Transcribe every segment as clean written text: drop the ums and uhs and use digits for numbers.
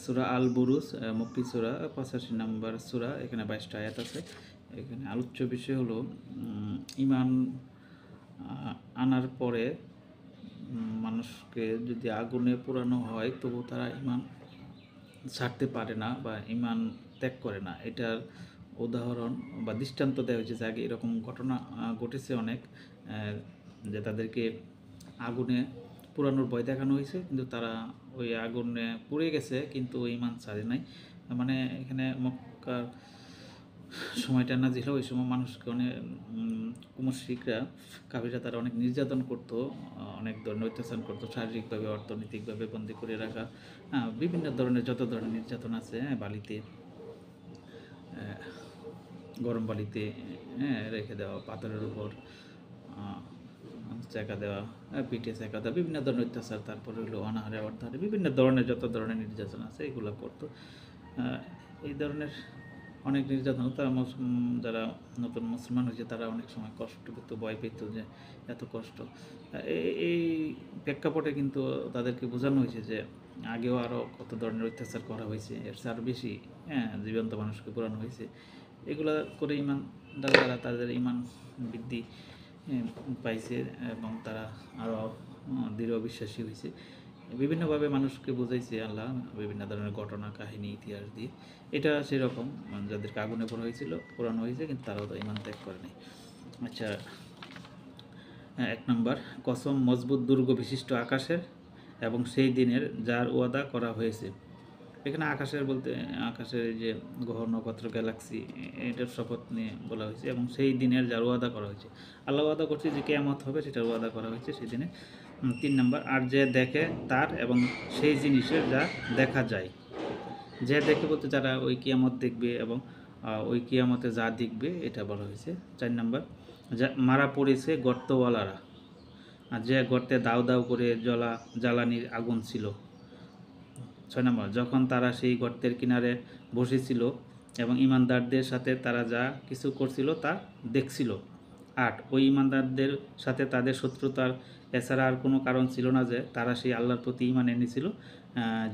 সূরা আল বুরুজ মক্কি সূরা 85 নম্বর সূরা। এখানে 22টা আয়াত আছে। এখানে আলোচ্য বিষয় হলো ঈমান আনার পরে মানুষকে যদি আগুনে পোড়ানো হয় তবু তারা ঈমান ছাড়তে পারে না বা ঈমান ত্যাগ করে না। এটার উদাহরণ বা দৃষ্টান্ত দেওয়া হয়েছে যে আগে এরকম ঘটনা ঘটেছে অনেক, যে তাদেরকে আগুনে পোড়ানোর ভয় দেখানো হয়েছে কিন্তু তারা ওই আগুনে পুড়ে গেছে কিন্তু ঈমান ছাড়ে নাই। মানে এখানে মক্কার সময়টা নাজিল ওই সময় মানুষকে অনেক মুশরিকরা কাফিররা তারা অনেক নির্যাতন করতো, অনেক ধরনের অত্যাচার করতো, শারীরিকভাবে অর্থনৈতিকভাবে বন্দী করে রাখা, বিভিন্ন ধরনের যত ধরনের নির্যাতন আছে, বালিতে গরম বালিতে রেখে দেওয়া, পাথরের উপর চেকা দেওয়া, পিঠে চেকা দেওয়া, বিভিন্ন ধরনের অত্যাচার, তারপরে হলো অনাহারে অর্ধাহারে বিভিন্ন ধরনের যত ধরনের নির্যাতন আছে এগুলো করতো। এই ধরনের অনেক নির্যাতন তারা যারা নতুন মুসলমান হয়েছে তারা অনেক সময় কষ্ট পেত, ভয় পেত যে এত কষ্ট। এই প্রেক্ষাপটে কিন্তু তাদেরকে বোঝানো হয়েছে যে আগেও আরও কত ধরনের অত্যাচার করা হয়েছে, এর চেয়ে আরও বেশি জীবন্ত মানুষকে পোড়ানো হয়েছে। এগুলা করে ঈমান দ্বারা তাদের ঈমান বৃদ্ধি পাইছে এবং তারা আরও দৃঢ় বিশ্বাসী হয়েছে। বিভিন্নভাবে মানুষকে বোঝাইছে আল্লাহ বিভিন্ন ধরনের ঘটনা, কাহিনী, ইতিহাস দিয়ে। এটা সেরকম যাদেরকে আগুনে পোড়ানো হয়েছে কিন্তু তারাও তো ঈমান ত্যাগ করে নাই। আচ্ছা, 1 নম্বর, কসম মজবুত দুর্গ বিশিষ্ট আকাশের এবং সেই দিনের যার ওয়াদা করা হয়েছে। এখানে আকাশের বলতে আকাশের যে গ্রহ নক্ষত্র গ্যালাক্সি এটার শপথ নিয়ে বলা হয়েছে এবং সেই দিনের যার ওয়াদা করা হয়েছে। আল্লাহ ওয়াদা করছে যে কিয়ামত হবে, সেটার ওয়াদা করা হয়েছে সেই দিনে। 3 নম্বর, আর যে দেখে তার এবং সেই জিনিসের যা দেখা যায়। যে দেখে বলতে যারা ওই কিয়ামত দেখবে এবং ওই কিয়ামতে যা দেখবে এটা বলা হয়েছে। 4 নম্বর, যা মারা পড়েছে গর্তওয়ালারা, আর যে গর্তে দাউ দাউ করে জ্বালানির আগুন ছিল। 6 নম্বর, যখন তারা সেই গর্তের কিনারে বসেছিল এবং ঈমানদারদের সাথে তারা যা কিছু করছিল তা দেখছিল। 8, ওই ঈমানদারদের সাথে তাদের শত্রুতার এছাড়া আর কোনো কারণ ছিল না যে তারা সেই আল্লাহর প্রতি ঈমান এনেছিল,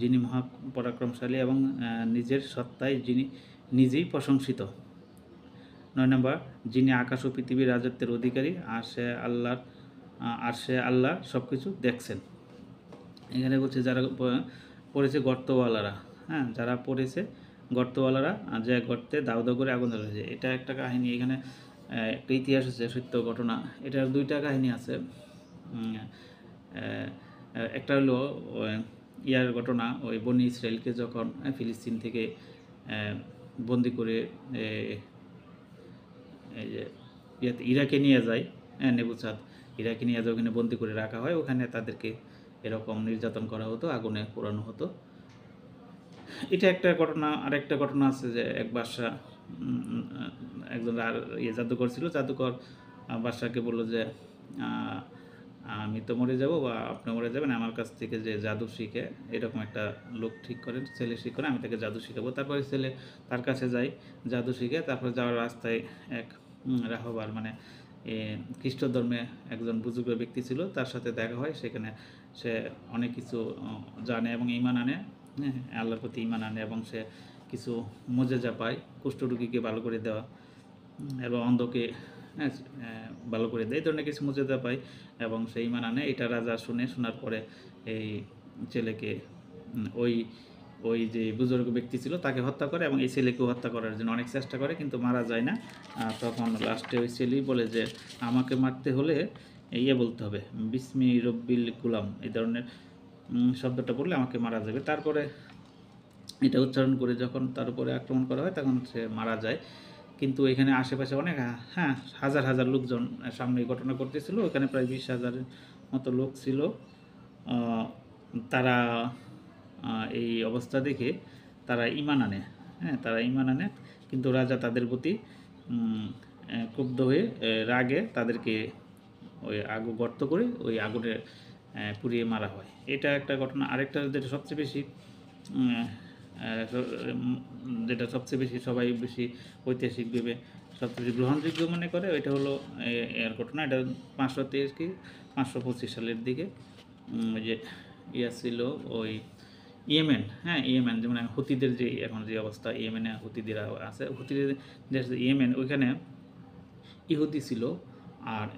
যিনি মহাপরাক্রমশালী এবং নিজের সত্তায় যিনি নিজেই প্রশংসিত। 9 নম্বর, যিনি আকাশ ও পৃথিবীর রাজত্বের অধিকারী, আর সে আল্লাহ সব কিছু দেখছেন। এখানে বলছে যারা পড়েছে গর্তওয়ালারা, যারা পড়েছে গর্তওয়ালারা, যে গর্তে দাউ দাউ করে আগুন ধরা হয়েছে। এটা একটা কাহিনী, এখানে একটা ইতিহাস আছে, সত্য ঘটনা। এটার 2টা কাহিনী আছে। একটা হলো ইয়ার ঘটনা, ওই বনি ইসরায়েলকে যখন ফিলিস্তিন থেকে বন্দি করে এই যে ইরাকে নিয়ে যায়, নেবুচাঁদ ইরাকে নিয়ে যায়, ওখানে বন্দি করে রাখা হয়, ওখানে তাদেরকে এরকম নির্যাতন করা হতো, আগুনে পোড়ানো হতো। এটা একটা ঘটনা। আরেকটা ঘটনা আছে যে এক বাদশা, একজন জাদুকর ছিল, জাদুকর বাদশাকে বললো যে আমি তো মরে যাব বা আপনি মরে যাবেন, আমার কাছ থেকে যে জাদু শিখে এরকম একটা লোক ঠিক করেন, ছেলে ঠিক করে আমি তাকে জাদু শিখাবো। তারপরে ছেলে তার কাছে যায়, জাদু শিখে। তারপরে যাওয়ার রাস্তায় এক রাহবার মানে খ্রিস্ট ধর্মে একজন বুজুর্গ ব্যক্তি ছিল, তার সাথে দেখা হয়। সেখানে সে অনেক কিছু জানে এবং ঈমান আনে, আল্লাহর প্রতি ঈমান আনে এবং সে কিছু মুজিজা পায়, কুষ্ঠরোগীকে ভালো করে দেওয়া এবং অন্ধকে ভালো করে দেয়, এই ধরনের কিছু মুজিজা পায় এবং সে ঈমান আনে। এটা রাজা শোনার পরে এই ছেলেকে ওই যে বুজুর্গ ব্যক্তি ছিল তাকে হত্যা করে এবং এই ছেলেকেও হত্যা করার জন্য অনেক চেষ্টা করে কিন্তু মারা যায় না। তখন লাস্টে ওই ছেলেই বলে যে আমাকে মারতে হলে বলতে হবে বিসমি রব্বিল গুলাম, এই ধরনের শব্দটা বললে আমাকে মারা যাবে। তারপরে এটা উচ্চারণ করে যখন তার উপরে আক্রমণ করা হয় তখন সে মারা যায়। কিন্তু এখানে আশেপাশে অনেক হাজার হাজার লোকজন সামনে ঘটনা করতেছিল, ওখানে প্রায় 20,000-এর মতো লোক ছিল। তারা এই অবস্থা দেখে তারা ঈমান আনে, তারা ঈমান আনে, কিন্তু রাজা তাদের প্রতি ক্ষুব্ধ হয়ে রাগে তাদেরকে ওই গর্ত করে ওই আগুনে পুড়িয়ে মারা হয়। এটা একটা ঘটনা। আরেকটা যেটা সবচেয়ে বেশি সবাই বেশি ঐতিহাসিক ভেবে সবচেয়ে বেশি গ্রহণযোগ্য মনে করে, ওইটা হলো এর ঘটনা। এটা 523 কি 525 সালের দিকে ওই যে ছিল ওই ইয়েমেন, হ্যাঁ ইয়েমেন, যেমন হুতিদের যে এখন যে অবস্থা, ইয়েমেনে হুতিদের আছে, হুতিদের যে ইয়েমেন, ওইখানে ইহুদি ছিল। আর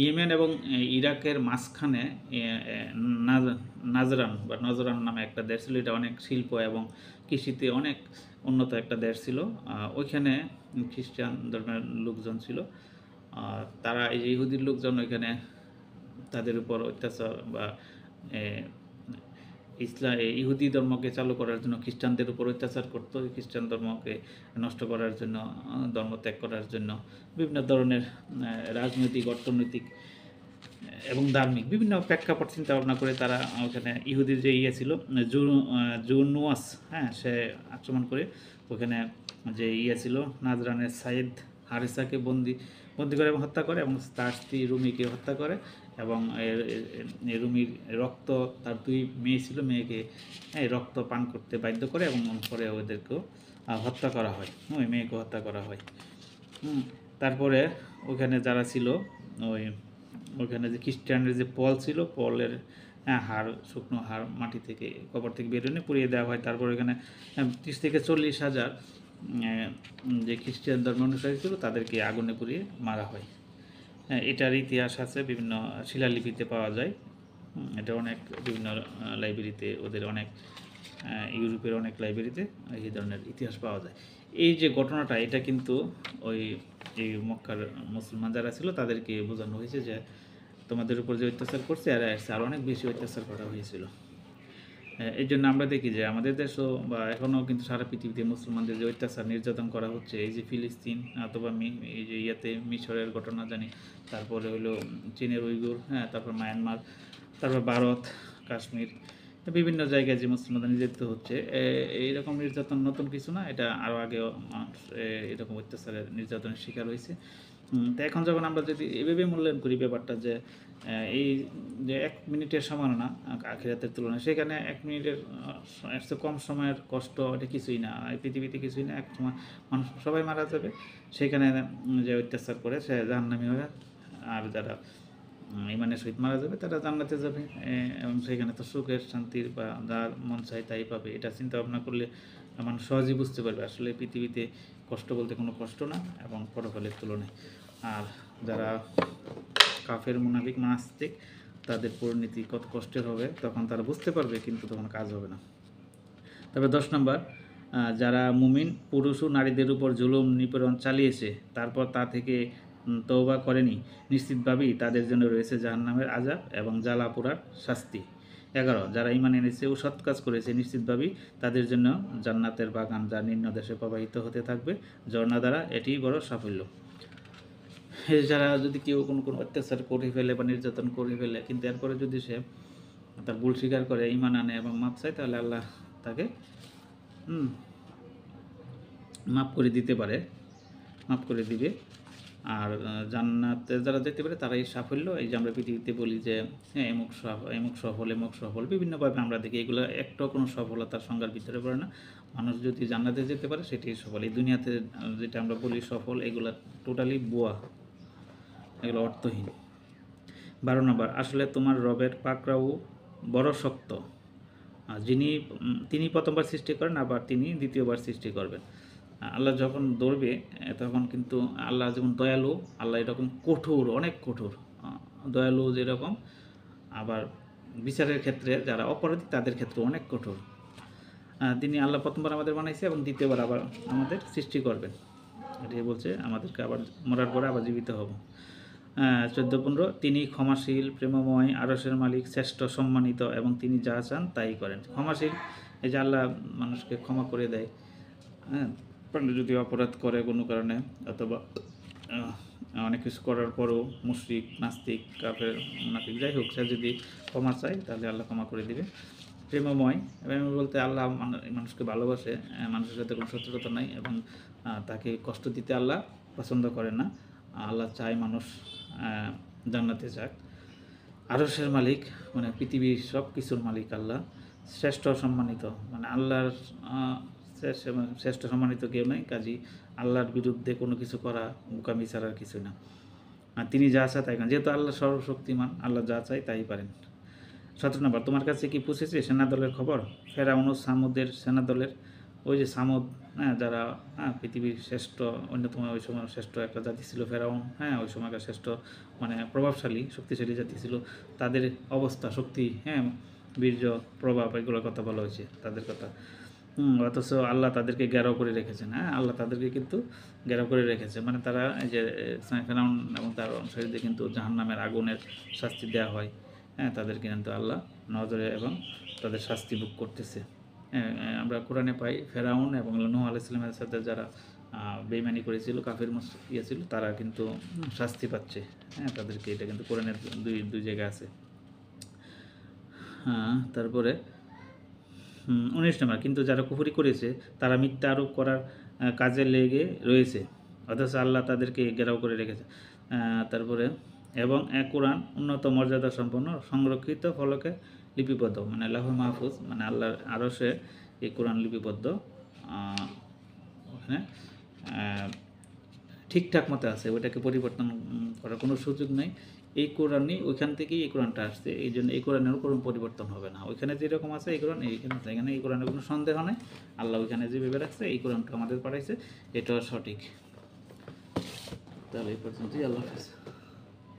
ইয়েমেন এবং ইরাকের মাঝখানে নাজরান বা নজরান নামে একটা দেশ ছিল। এটা অনেক শিল্প এবং কৃষিতে অনেক উন্নত একটা দেশ ছিল। ওইখানে খ্রিস্টান ধর্মের লোকজন ছিল। তারা এই যে ইহুদির লোকজন ওইখানে তাদের উপর অত্যাচার বা ইহুদি ধর্মকে চালু করার জন্য খ্রিস্টানদের উপর অত্যাচার করতো, খ্রিস্টান ধর্মকে নষ্ট করার জন্য, ধর্ম ত্যাগ করার জন্য বিভিন্ন ধরনের রাজনৈতিক, অর্থনৈতিক এবং ধার্মিক বিভিন্ন প্রেক্ষাপট চিন্তা ভাবনা করে তারা ওখানে ইহুদির যে ছিল জুনুয়াস, হ্যাঁ সে আক্রমণ করে ওখানে যে ছিল নাজরানের সাইদ হারিসাকে বন্দি করে এবং হত্যা করে, এবং তার স্ত্রী রুমিকে হত্যা করে, এবং রুমির রক্ত, তার 2 মেয়ে ছিল, মেয়েকে রক্ত পান করতে বাধ্য করে এবং পরে ওদেরকেও হত্যা করা হয়, ওই মেয়েকে হত্যা করা হয়। তারপরে ওখানে যারা ছিল ওখানে যে খ্রিস্টানের যে পল ছিল, পলের হাড়, শুকনো হাড় মাটি থেকে কবর থেকে বেরোনে পুড়িয়ে দেওয়া হয়। তারপর এখানে 30 থেকে 40 হাজার যে খ্রিস্টান ধর্ম অনুসারী ছিল তাদেরকে আগুনে পুড়িয়ে মারা হয়। এটার ইতিহাস আছে, বিভিন্ন শিলালিপিতে পাওয়া যায়। এটা অনেক বিভিন্ন লাইব্রেরিতে, ওদের অনেক ইউরোপের অনেক লাইব্রেরিতে এই ধরনের ইতিহাস পাওয়া যায়। এই যে ঘটনাটা, এটা কিন্তু ওই এই মক্কার মুসলমান যারা ছিল তাদেরকে বোঝানো হয়েছে যে তোমাদের উপর যে অত্যাচার করছে আর অনেক বেশি অত্যাচার করা হয়েছিল। এই জন্য আমরা দেখি যে আমাদের দেশও বা এখনও কিন্তু সারা পৃথিবীতে মুসলমানদের যে অত্যাচার নির্যাতন করা হচ্ছে, এই যে ফিলিস্তিন অথবা এই যে মিশরের ঘটনা জানি, তারপরে হলো চীনের উইগুর, হ্যাঁ তারপর মায়ানমার, তারপর ভারত, কাশ্মীর, বিভিন্ন জায়গায় যে মুসলমানদের নির্যাতিত হচ্ছে, এইরকম নির্যাতন নতুন কিছু না, এটা আরও আগেও মানুষ এরকম অত্যাচারের নির্যাতনের শিকার হয়েছে। তো এখন যখন আমরা যদি এভাবে মূল্যায়ন করি ব্যাপারটা যে এই যে 1 মিনিটের সমাননা আখিরাতের তুলনায়, সেখানে 1 মিনিটের এর কম সময়ের কষ্ট এটা কিছুই না, এই পৃথিবীতে কিছুই না। এক সময় মানুষ সবাই মারা যাবে, সেখানে যে অত্যাচার করে সে জাহান্নামী হবে, আর যারা ইমানের সহিত মারা যাবে তারা জান্নাতে যাবে, এবং সেখানে তো সুখের, শান্তির বা যা মন চায় তাই পাবে। এটা চিন্তা ভাবনা করলে মানুষ সহজেই বুঝতে পারবে আসলে পৃথিবীতে কষ্ট বলতে কোনো কষ্ট না এবং পরকালের তুলনায়। আর যারা কাফের, মুনাফিক, নাস্তিক, তাদের পরিণতি কত কষ্টের হবে তখন তারা বুঝতে পারবে, কিন্তু তখন কাজ হবে না। তবে 10 নম্বর, যারা মুমিন পুরুষ ও নারীদের উপর জুলুম নিপীড়ন চালিয়েছে তারপর তা থেকে তওবা করেনি, নিশ্চিতভাবেই তাদের জন্য রয়েছে জাহান্নামের আযাব এবং জ্বালা পোড়ার শাস্তি। 11, যারা ঈমান এনেছে ও সৎ কাজ করেছে নিশ্চিতভাবেই তাদের জন্য জান্নাতের বাগান যা নিম্ন দেশে প্রবাহিত হতে থাকবে ঝর্ণা দ্বারা, এটিই বড় সাফল্য। যারা যদি কেউ কোনো অত্যাচার করে ফেলে বা নির্যাতন করে ফেলে, কিন্তু এরপরে যদি সে তার ভুল স্বীকার করে, ঈমান আনে এবং মাপ চায়, তাহলে আল্লাহ তাকে মাফ করে দিতে পারে, মাফ করে দিবে। আর জান্নাতে যারা যেতে পারে তারাই সাফল্য। এই যে আমরা পৃথিবীতে বলি যে হ্যাঁ এমুক সফল, বিভিন্নভাবে আমরা দেখি, এগুলো একটাও কোনো সফলতার সংজ্ঞার ভিতরে পড়ে না। মানুষ যদি জান্নাতে যেতে পারে সেটাই সফল। এই দুনিয়াতে যেটা আমরা বলি সফল, এগুলো টোটালি বুয়া, এগুলো অর্থহীন। 12 নম্বর, আসলে তোমার রবের পাকড়াও বড় শক্ত, তিনি প্রথমবার সৃষ্টি করেন, আবার তিনি দ্বিতীয়বার সৃষ্টি করবেন। আল্লাহ যখন ধরবে তখন কিন্তু আল্লাহ যেমন দয়ালু, আল্লাহ এরকম কঠোর, অনেক কঠোর। দয়ালু যেরকম, আবার বিচারের ক্ষেত্রে যারা অপরাধী তাদের ক্ষেত্রে অনেক কঠোর। তিনি আল্লাহ প্রথমবার আমাদের বানাইছে এবং দ্বিতীয়বার আবার আমাদের সৃষ্টি করবেন। এটাই বলছে, আমাদেরকে আবার মরার পরে আবার জীবিত হব। 14-15, তিনি ক্ষমাশীল, প্রেমময়, আরশের মালিক, শ্রেষ্ঠ, সম্মানিত, এবং তিনি যা চান তাই করেন। ক্ষমাশীল, এই যে আল্লাহ মানুষকে ক্ষমা করে দেয়, হ্যাঁ যদি অপরাধ করে কোনো কারণে, অথবা অনেক কিছু করার পরও মুশরিক, নাস্তিক, কাফের, মুনাফিক, যাই হোক, সে যদি ক্ষমা চায় তাহলে আল্লাহ ক্ষমা করে দিবে। প্রেমময়, প্রেম বলতে আল্লাহ মানুষকে ভালোবাসে, মানুষের সাথে কোনো শত্রুতা নাই, এবং তাকে কষ্ট দিতে আল্লাহ পছন্দ করে না। আল্লাহ চায় মানুষ জান্নাতে যাক। আরশের মালিক, মানে পৃথিবীর সব কিছুর মালিক আল্লাহ। শ্রেষ্ঠ, সম্মানিত, মানে আল্লাহর শ্রেষ্ঠ সম্মানিত কেউ নেই, কাজী আল্লাহর বিরুদ্ধে কোনো কিছু করা বোকামি ছাড়ার কিছু না। আর তিনি যা চায় তাই করেন, যেহেতু আল্লাহ সর্বশক্তিমান, আল্লাহ যা চায় তাই পারেন। 17 নম্বর, তোমার কাছে কি পৌঁছেছে সেনা দলের খবর? ফেরাউন ও সামুদের সেনা দলের, ওই যে সামুদ, হ্যাঁ, যারা পৃথিবীর শ্রেষ্ঠ, অন্যতম ওই সময় শ্রেষ্ঠ একটা জাতি ছিল ফেরাউন, হ্যাঁ, ওই সময়কার শ্রেষ্ঠ মানে প্রভাবশালী শক্তিশালী জাতি ছিল, তাদের অবস্থা, শক্তি, হ্যাঁ, বীর্য, প্রভাব, এগুলোর কথা বলা হয়েছে, তাদের কথা। অথচ আল্লাহ তাদেরকে ঘেরাও করে রেখেছেন, হ্যাঁ, আল্লাহ তাদেরকে কিন্তু ঘেরাও করে রেখেছে, মানে তারা এই যে ফেরাউন এবং তার অনুসারীদের কিন্তু জাহান্নামের আগুনের শাস্তি দেওয়া হয়, হ্যাঁ, তাদেরকে কিন্তু আল্লাহ নজরে এবং তাদের শাস্তি ভোগ করতেছে। হ্যাঁ, আমরা কোরআনে পাই ফেরাউন এবং নূহ আলাইহিস সালামের সাথে যারা বেইমানি করেছিল, কাফির ছিল, তারা কিন্তু শাস্তি পাচ্ছে, হ্যাঁ, তাদেরকে, এটা কিন্তু কোরআনের দুই জায়গায় আছে। হ্যাঁ, তারপরে 19 নম্বর, কিন্তু যারা কুফরি করেছে তারা মিথ্যা আরোপ করার কাজে লেগে রয়েছে, অথচ আল্লাহ তাদেরকে ঘেরাও করে রেখেছে। তারপরে এবং কোরআন উন্নত মর্যাদা সম্পন্ন সংরক্ষিত ফলকে লিপিবদ্ধ, মানে লাহুল মাহফুজ, মানে আল্লাহর আরশে এই কোরআন লিপিবদ্ধ, ওখানে ঠিকঠাক মতো আছে, ওইটাকে পরিবর্তন করার কোনো সুযোগ নেই। এই কোরআনই ওইখান থেকেই এই কোরআনটা আসছে, এই জন্য এই কোরআনেরও কোনো পরিবর্তন হবে না। ওইখানে যেরকম আছে এই কোরআন এইখানে, এখানে এই কোরআনের কোনো সন্দেহ নেই। আল্লাহ ওইখানে যেভাবে রাখছে এই কোরআনটা আমাদের পাঠাইছে, এটাও সঠিক। তাহলে এই পর্যন্তই, আল্লাহ হাফেজ।